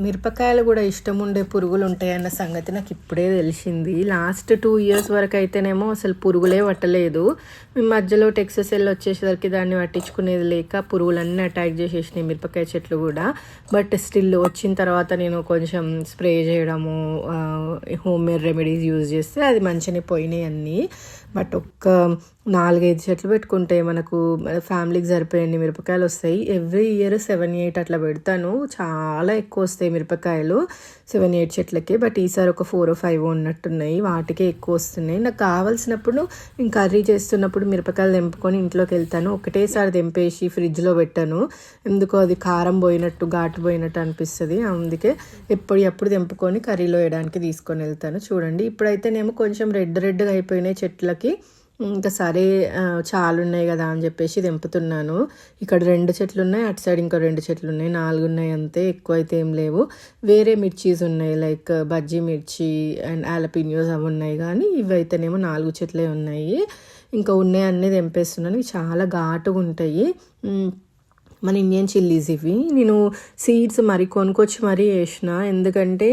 మిరపకాయలు కూడా ఇష్టం ఉండే పురుగులు ఉంటాయన్న సంగతి నాకు ఇప్పుడే తెలిసింది. లాస్ట్ 2 ఇయర్స్ వరకు అయితేనేమో అసలు పురుగులే పట్టలేదు. మేము మధ్యలో టెక్సస్ వెళ్ళి వచ్చేసరికి దాన్ని పట్టించుకునేది లేక పురుగులన్నీ అటాక్ చేసేసినాయి మిరపకాయ చెట్లు కూడా. బట్ స్టిల్ వచ్చిన తర్వాత నేను కొంచెం స్ప్రే చేయడము, హోమ్ మేడ్ రెమెడీస్ యూజ్ చేస్తే అది మంచిగానే పోయినాయి అన్నీ. బట్ ఒక్క 4-5 చెట్లు పెట్టుకుంటే మనకు ఫ్యామిలీకి సరిపోయే మిరపకాయలు వస్తాయి. ఎవ్రీ ఇయర్ 7-8 అట్లా పెడతాను. చాలా ఎక్కువ వస్తాయి మిరపకాయలు 7-8 చెట్లకి. బట్ ఈసారి ఒక 4-5 ఉన్నట్టున్నాయి, వాటికే ఎక్కువ వస్తున్నాయి. నాకు కావాల్సినప్పుడు నేను కర్రీ చేస్తున్నప్పుడు మిరపకాయలు తెంపుకొని ఇంట్లోకి వెళ్తాను. ఒకటేసారి తెంపేసి ఫ్రిడ్జ్లో పెట్టాను, ఎందుకో అది కారం పోయినట్టు ఘాటు పోయినట్టు అనిపిస్తుంది. అందుకే ఎప్పుడు తెంపుకొని కర్రీలో వేయడానికి తీసుకొని వెళ్తాను. చూడండి ఇప్పుడైతేనేమో కొంచెం రెడ్గా అయిపోయినాయి చెట్లకి. ఇంకా సరే చాలా ఉన్నాయి కదా అని చెప్పేసి తెంపుతున్నాను. ఇక్కడ 2 చెట్లు ఉన్నాయి, అటు సైడ్ ఇంకో 2 చెట్లు ఉన్నాయి, 4 ఉన్నాయి అంతే, ఎక్కువ అయితే ఏం లేవు. వేరే మిర్చీస్ ఉన్నాయి, లైక్ బజ్జీ మిర్చి అండ్ ఆలపినియోస్ అవి ఉన్నాయి. కానీ ఇవి అయితేనేమో 4 చెట్లే ఉన్నాయి. ఇంకా ఉన్నాయి అన్నీ తెంపేస్తున్నాను. ఇవి చాలా ఘాటుగా ఉంటాయి, మన ఇండియన్ చిల్లీస్ ఇవి. నేను సీడ్స్ కొనుక్కొచ్చి మరీ వేసిన, ఎందుకంటే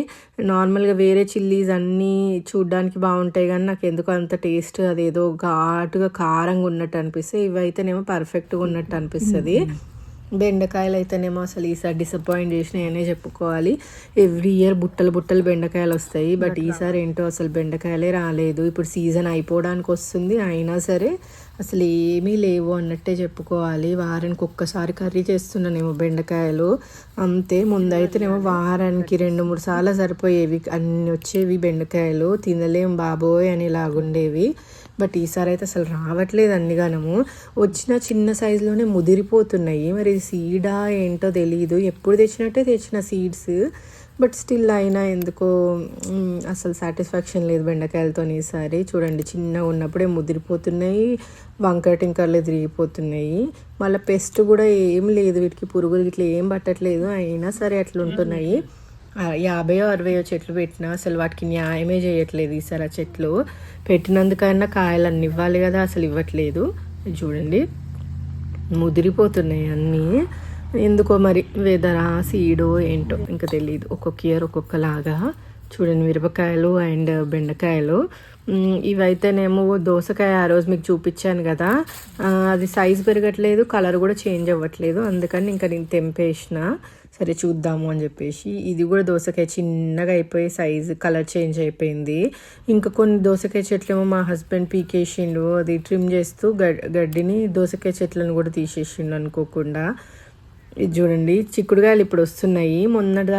నార్మల్గా వేరే చిల్లీస్ అన్నీ చూడ్డానికి బాగుంటాయి కానీ నాకు ఎందుకో అంత టేస్ట్ అదేదో ఘాటుగా కారంగా ఉన్నట్టు అనిపిస్తుంది. ఇవి అయితేనేమో పర్ఫెక్ట్గా ఉన్నట్టు అనిపిస్తుంది. బెండకాయలు అయితేనేమో అసలు ఈసారి డిసప్పాయింట్ చేసినాయనే చెప్పుకోవాలి. ఎవ్రీ ఇయర్ బుట్టలు బెండకాయలు వస్తాయి, బట్ ఈసారి ఏంటో అసలు బెండకాయలే రాలేదు. ఇప్పుడు సీజన్ అయిపోవడానికి వస్తుంది, అయినా సరే అసలు ఏమీ లేవు అన్నట్టే చెప్పుకోవాలి. వారానికి ఒక్కసారి కర్రీ చేస్తున్నానేమో బెండకాయలు అంతే. ముందైతేనేమో వారానికి 2-3 సార్లు సరిపోయేవి, అన్నీ వచ్చేవి బెండకాయలు. తినలేం బాబోయ్ అని లాగుండేవి. బట్ ఈసారి అయితే అసలు రావట్లేదు అన్నిగానము. వచ్చిన చిన్న సైజులోనే ముదిరిపోతున్నాయి. మరి సీడా ఏంటో తెలియదు, ఎప్పుడు తెచ్చిన సీడ్స్. బట్ స్టిల్ అయినా ఎందుకో అసలు సాటిస్ఫాక్షన్ లేదు బెండకాయలతో ఈసారి. చూడండి చిన్నగా ఉన్నప్పుడే ముదిరిపోతున్నాయి, వంకాయ టింకర్లు తిరిగిపోతున్నాయి. మళ్ళీ పెస్ట్ కూడా ఏం లేదు, వీటికి పురుగులు ఇట్లా ఏం పట్టట్లేదు, అయినా సరే అట్లా ఉంటున్నాయి. 50-60 చెట్లు పెట్టినా అసలు వాటికి న్యాయమే చేయట్లేదు ఈసారి. ఆ చెట్లు పెట్టినందుకైనా కాయలు అన్నీ ఇవ్వాలి కదా, అసలు ఇవ్వట్లేదు. చూడండి ముదిరిపోతున్నాయి అన్నీ. ఎందుకో మరి వెదరా సీడో ఏంటో ఇంకా తెలియదు, ఒక్కొక్క ఇయర్ ఒక్కొక్కలాగా. చూడండి మిరపకాయలు అండ్ బెండకాయలు. ఇవైతేనేమో దోసకాయ ఆ రోజు మీకు చూపించాను కదా, అది సైజు పెరగట్లేదు, కలర్ కూడా చేంజ్ అవ్వట్లేదు. అందుకని ఇంకా నేను తెంపేసిన, సరే చూద్దాము అని చెప్పేసి. ఇది కూడా దోసకాయ చిన్నగా అయిపోయి సైజు కలర్ చేంజ్ అయిపోయింది. ఇంకా కొన్ని దోసకాయ చెట్లు ఏమో మా హస్బెండ్ పీకేసిండు, అది ట్రిమ్ చేస్తూ గడ్డిని దోసకాయ చెట్లను కూడా తీసేసిండు అనుకోకుండా. ఇది చూడండి చిక్కుడుకాయలు ఇప్పుడు వస్తున్నాయి. మొన్నటిదాకా